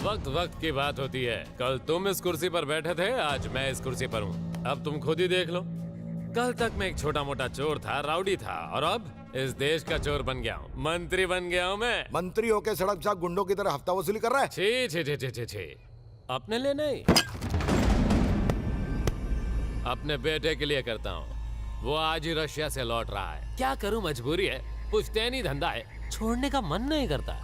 वक्त वक्त की बात होती है। कल तुम इस कुर्सी पर बैठे थे, आज मैं इस कुर्सी पर हूँ। अब तुम खुद ही देख लो। कल तक मैं एक छोटा मोटा चोर था, राउडी था, और अब इस देश का चोर बन गया हूँ। मंत्री बन गया हूँ मैं। मंत्री होके सड़क छाप गुंडों की तरह हफ्ता वसूली कर रहा है। छी छी छी छी छी छी। अपने लिए नहीं, अपने बेटे के लिए करता हूँ। वो आज ही रशिया से लौट रहा है। क्या करूँ, मजबूरी है, पुश्तैनी धंधा है, छोड़ने का मन नहीं करता।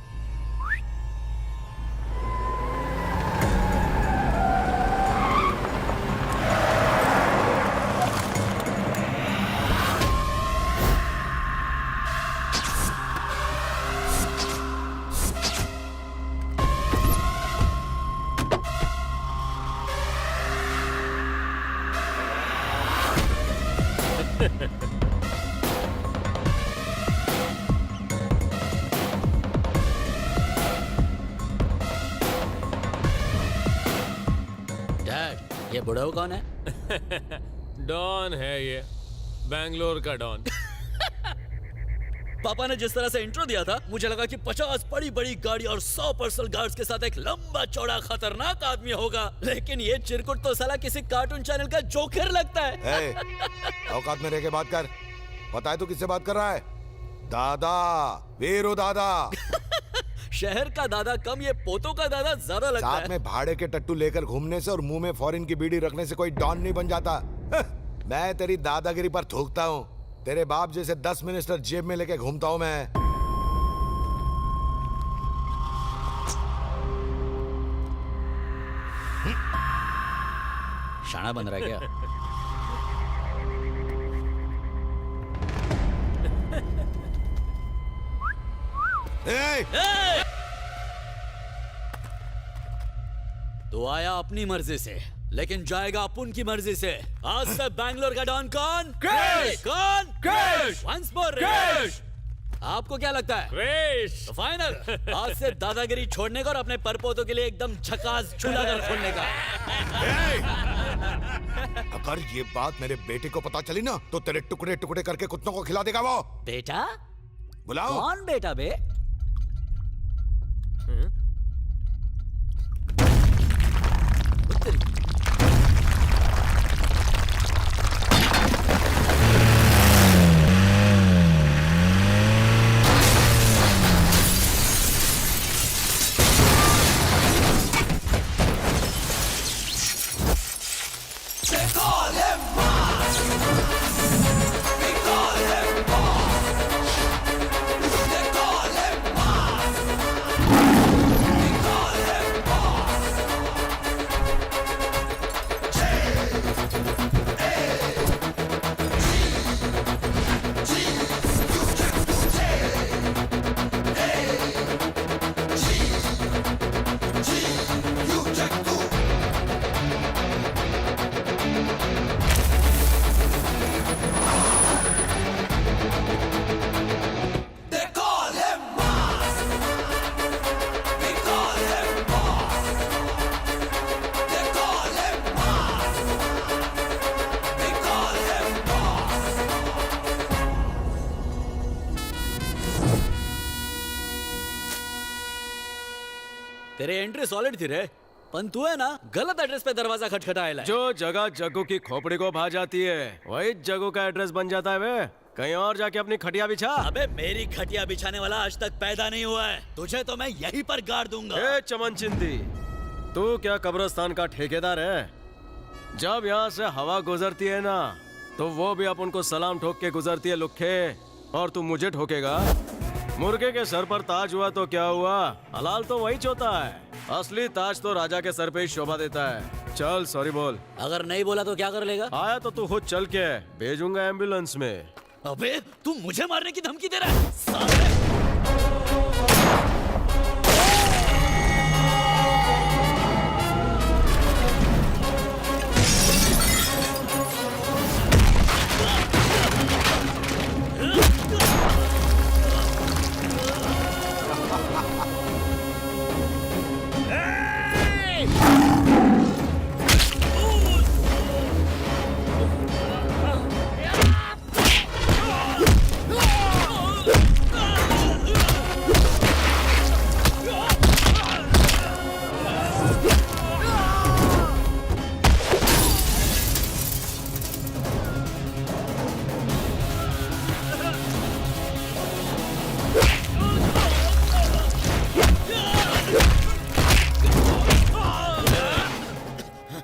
डैड, ये बुढ़ऊ कौन है? डॉन है ये, बैंगलोर का डॉन। पापा ने जिस तरह से इंट्रो दिया था, मुझे लगा कि 50 बड़ी बड़ी गाड़ी और 100 पर्सनल गार्ड्स के साथ एक लंबा चौड़ा खतरनाक आदमी होगा, लेकिन ये चिरकुट तो साला किसी कार्टून चैनल का जोकर लगता है। औकात में रह के बात कर। पता है तू किससे बात कर रहा है? दादा, वीरू दादा। शहर का दादा कम, ये पोतों का दादा ज्यादा लगता है। साथ में भाड़े के टट्टू लेकर घूमने से और मुंह में फॉरेन की बीड़ी रखने से कोई डॉन नहीं बन जाता। मैं तेरी दादागिरी पर थूकता हूँ। तेरे बाप जैसे 10 मिनिस्टर जेब में लेके घूमता हूँ मैं। शाना बन रहा है क्या? तो आया अपनी मर्जी से, लेकिन जाएगा अपुन की मर्जी से। आज से बैंगलोर का डॉन कौन? क्रिश! कौन? क्रिश! Once more Krrish! आपको क्या लगता है? क्रिश! तो फाइनल, आज से दादागिरी छोड़ने का और अपने परपोतों के लिए एकदम झकास चूल्हा घर खोलने का। अगर ये बात मेरे बेटे को पता चली ना, तो तेरे टुकड़े टुकड़े करके कुत्तों को खिला देगा वो। बेटा? बुलाओ। कौन बेटा बे? तेरे एंट्री सॉलिड थी रे, पण तू है ना गलत एड्रेस पे दरवाजा खटखटाया है। जो जगह जग्गू की खोपड़ी को भा जाती है, वही जग्गू का एड्रेस बन जाता है बे। कहीं और जाके अपनी खटिया बिछा। अबे मेरी खटिया बिछाने वाला आज तक पैदा नहीं हुआ है, तुझे तो मैं यहीं पर गाड़ दूंगा। ए चमन चिंदी, तू क्या कब्रिस्तान का ठेकेदार है? जब यहाँ से हवा गुजरती है ना, तो वो भी अपन को सलाम ठोक के गुजरती है लुखे, और तू मुझे ठोकेगा? मुर्गे के सर पर ताज हुआ तो क्या हुआ, हलाल तो वही चोता है। असली ताज तो राजा के सर पे ही शोभा देता है। चल सॉरी बोल। अगर नहीं बोला तो क्या कर लेगा? आया तो तू खुद चल के, भेजूंगा एम्बुलेंस में। अबे तू मुझे मारने की धमकी दे रहा है साले?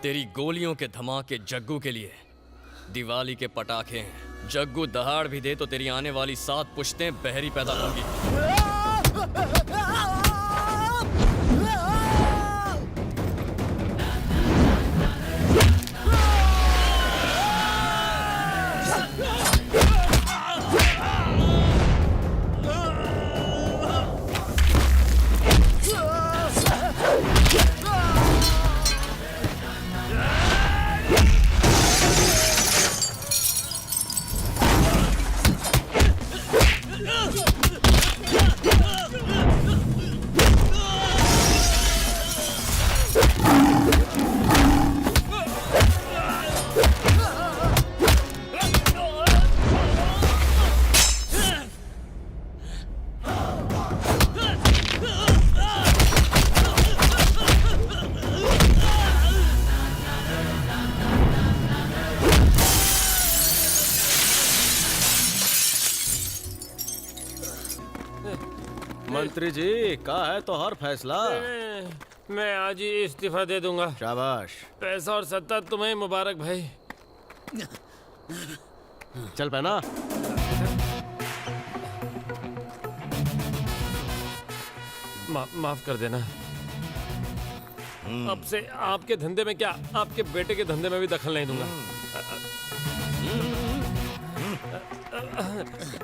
तेरी गोलियों के धमाके जग्गू के लिए दिवाली के पटाखे हैं। जग्गू दहाड़ भी दे तो तेरी आने वाली 7 पुश्तें बहरी पैदा होंगी। मंत्री जी का है तो हर फैसला। मैं आज ही इस्तीफा दे दूंगा। शाबाश। पैसा और सत्ता तुम्हें मुबारक भाई। चल पहना। माफ कर देना। अब से आपके धंधे में क्या, आपके बेटे के धंधे में भी दखल नहीं दूंगा।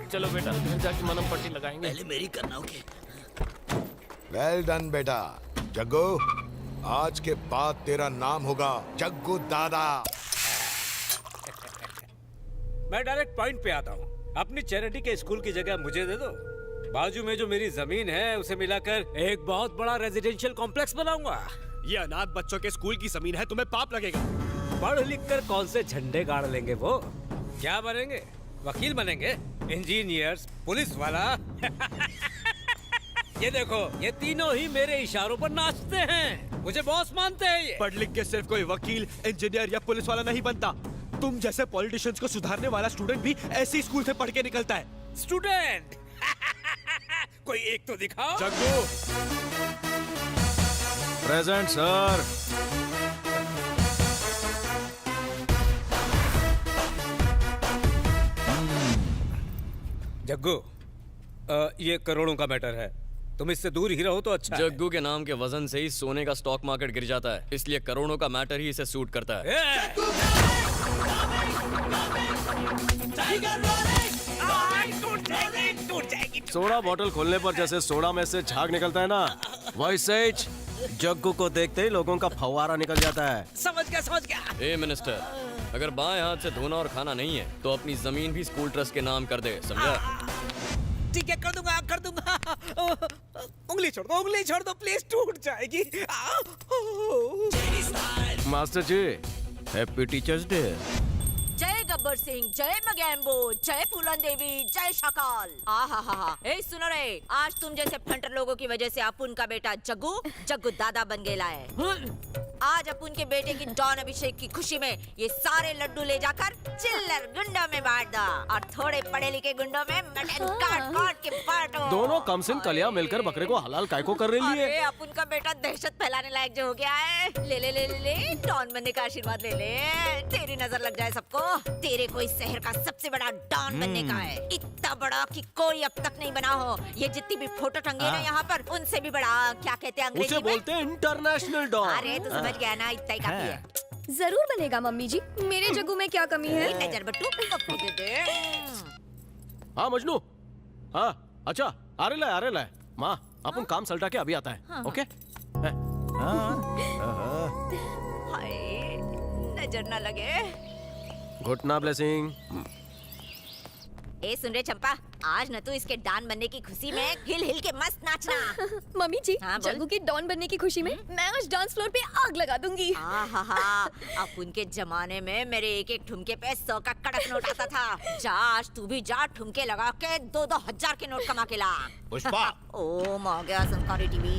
चलो बेटा, घर जाके मलहम पट्टी लगाएंगे। पहले मेरी करना। ओके। वेल डन बेटा। जग्गू, आज के बाद तेरा नाम होगा जग्गू दादा। मैं डायरेक्ट पॉइंट पे आता हूँ। अपनी चैरिटी के स्कूल की जगह मुझे दे दो। बाजू में जो मेरी जमीन है उसे मिलाकर एक बहुत बड़ा रेजिडेंशियल कॉम्प्लेक्स बनाऊंगा। ये अनाथ बच्चों के स्कूल की जमीन है, तुम्हें पाप लगेगा। पढ़ लिख कर कौन से झंडे गाड़ लेंगे वो? क्या बनेंगे? वकील बनेंगे, इंजीनियर्स, पुलिस वाला। ये देखो, ये तीनों ही मेरे इशारों पर नाचते हैं। मुझे बॉस मानते हैं ये। पढ़ लिख के सिर्फ कोई वकील, इंजीनियर या पुलिस वाला नहीं बनता। तुम जैसे पॉलिटिशियंस को सुधारने वाला स्टूडेंट भी ऐसी स्कूल से पढ़ के निकलता है। स्टूडेंट। कोई एक तो दिखाओ। जग्गू। Present sir. जग्गू, ये करोड़ों का मैटर है। तुम इससे दूर ही रहो तो अच्छा है। जग्गू के नाम के वजन से ही सोने का स्टॉक मार्केट गिर जाता है, इसलिए करोड़ों का मैटर ही इसे सूट करता है। सोडा बोतल खोलने पर जैसे सोडा में से झाग निकलता है ना, वैसे ही जग्गू को देखते ही लोगों का फव्वारा निकल जाता है। समझ गया। ए मिनिस्टर, अगर बाएं हाथ से धोना और खाना नहीं है तो अपनी जमीन भी स्कूल ट्रस्ट के नाम कर दे, समझा? ठीक है, कर दूंगा। उंगली छोड़ दो प्लीज, टूट जाएगी। मास्टर जी, हैप्पी टीचर्स डे। जय गब्बर सिंह, जय मगैम्बो, जय फूलन देवी, जय शकाल। आहा। ए सुनो रे, आज तुम जैसे फंटर लोगों की वजह से अपुन का बेटा जग्गू दादा बन गेला है। आज अपुन के बेटे की डॉन अभिषेक की खुशी में ये सारे लड्डू ले जाकर चिल्लर गुंडों में बांट दो और थोड़े पढ़े लिखे गुंडों में मटन काट के बांटो। दोनों कम सिम कलियां मिलकर बकरे को हलाल काय को कर रही है। अरे अपुन का बेटा दहशत फैलाने लायक जो हो गया है। ले डॉन बनने का आशीर्वाद ले। तेरी नजर लग जाए सबको। तेरे को इस शहर का सबसे बड़ा डॉन बनने का है। इतना बड़ा कि कोई अब तक नहीं बना हो। ये जितनी भी फोटो टंगी है ना यहाँ पर, उनसे भी बड़ा। क्या कहते हैं अंग्रेजी उसे में? बोलते हैं इंटरनेशनल डॉन। अरे तू समझ गया ना, इतना ही काफी है। जरूर बनेगा मम्मी जी। मेरे जग्गू में क्या कमी है? नजर बट्टू पप्पू दे दे। हाँ मजनू। हाँ अच्छा, आ रहे लाए। माँ, अपन काम सलटा के अभी आता है। ओके? हाय, नजर ना लगे। घुटना ब्लेसिंग। ए सुन रे चंपा, आज न तू इसके डॉन बनने की खुशी में हिल हिल के मस्त नाचना। मम्मी जी, हाँ, बोल। जग्गू की डॉन बनने की खुशी में मैं उस डांस फ्लोर पे आग लगा दूंगी। आहा, अब उनके जमाने में मेरे एक एक ठुमके पे 100 का कड़क नोट आता था। जा आज तू भी जा, ठुमके लगा के 2-2 हजार के नोट कमा के ला। पुष्पा। ओ मो गया संस्कारी टीवी।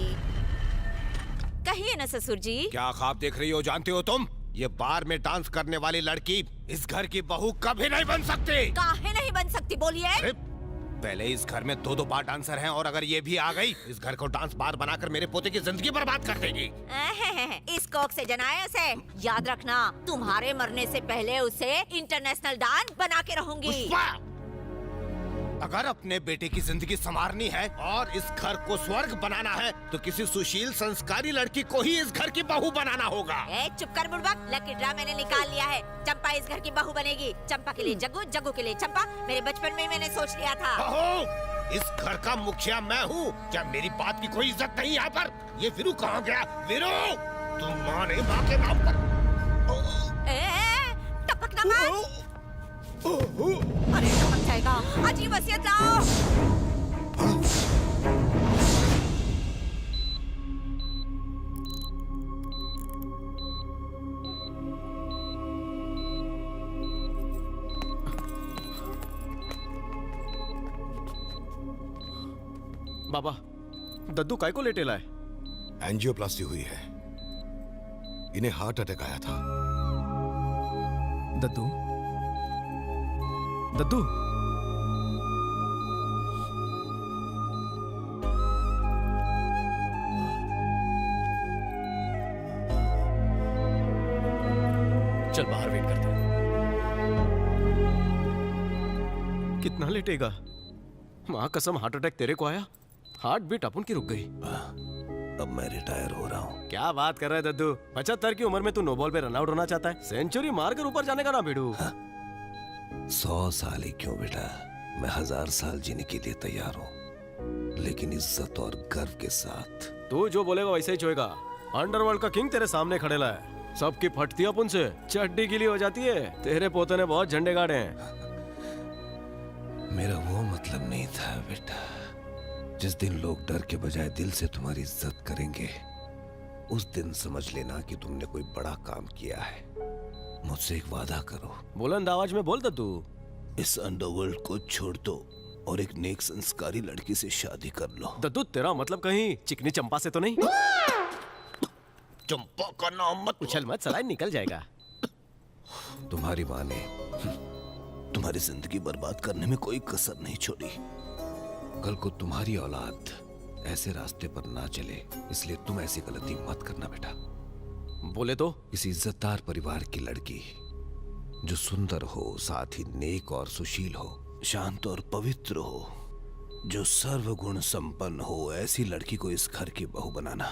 कहिए न ससुर जी। क्या ख्वाब देख रही हो जानते हो तुम? ये बार में डांस करने वाली लड़की इस घर की बहू कभी नहीं बन सकती। काहे नहीं बन सकती बोलिए? पहले इस घर में 2-2 बार डांसर हैं और अगर ये भी आ गई इस घर को डांस बार बनाकर मेरे पोते की जिंदगी बर्बाद कर देगी। इस कोक से जनाया उसे। याद रखना, तुम्हारे मरने से पहले उसे इंटरनेशनल डांस बना के रहूंगी। पुष्पा! अगर अपने बेटे की जिंदगी संवारनी है और इस घर को स्वर्ग बनाना है तो किसी सुशील संस्कारी लड़की को ही इस घर की बहू बनाना होगा। चुप कर बुड़बक, लकी ड्रा मैंने निकाल लिया है। चंपा इस घर की बहू बनेगी। चंपा के लिए जग्गू, जग्गू के लिए चंपा। मेरे बचपन में ही मैंने सोच लिया था। इस घर का मुखिया मैं हूँ, क्या मेरी बात की कोई इज्जत नहीं यहाँ पर? ये वीरू कहाँ गया? वीरू, तुम माँ ने माँ के नाम पर। टपकना मत। अरे टपक जाएगा। अजी वसीयत लाओ। बाबा, दद्दू काय को लेटे लाए? एंजियोप्लास्टी हुई है, इन्हें हार्ट अटैक आया था। दद्दू, दद्दू, चल बाहर वेट करते हैं। कितना लेटेगा? माँ कसम, हार्ट अटैक तेरे को आया? हार्ट बीट अपन की रुक गई। अब मैं रिटायर हो रहा हूँ। क्या बात कर रहा है दद्दू? 75 की उम्र में तू नो बॉल पे रन आउट होना चाहता है? सेंचुरी मारकर ऊपर जाने का ना भिड़ू। 100 साल ही क्यों बेटा, मैं 1000 साल जीने के लिए तैयार हूँ, लेकिन इज्जत और गर्व के साथ। तू जो बोलेगा वैसे ही चोएगा। अंडरवर्ल्ड का किंग तेरे सामने खड़े ला है। सबकी फटती है अपन से, चड्डी गीली हो जाती है। तेरे पोते ने बहुत झंडे गाड़े हैं। मेरा वो मतलब नहीं था बेटा। जिस दिन लोग डर के बजाय दिल से तुम्हारी इज्जत करेंगे, उस दिन समझ लेना कि तुमने कोई बड़ा काम किया है। मुझसे एक वादा करो। बुलंद आवाज में बोल दद्दू। इस अंडरवर्ल्ड को छोड़ दो और एक नेक संस्कारी लड़की से शादी कर लो। दद्दू, तेरा मतलब कहीं चिकनी चंपा से तो नहीं? चंपा का नाम मत। उछल मत, सलाई निकल जाएगा। तुम्हारी माँ ने तुम्हारी जिंदगी बर्बाद करने में कोई कसर नहीं छोड़ी। कल को तुम्हारी औलाद ऐसे रास्ते पर ना चले, इसलिए तुम ऐसी गलती मत करना बेटा। बोले तो? किसी इज्जतदार परिवार की लड़की जो सुंदर हो, साथ ही नेक और सुशील हो, शांत और पवित्र हो, जो सर्वगुण संपन्न हो, ऐसी लड़की को इस घर की बहू बनाना।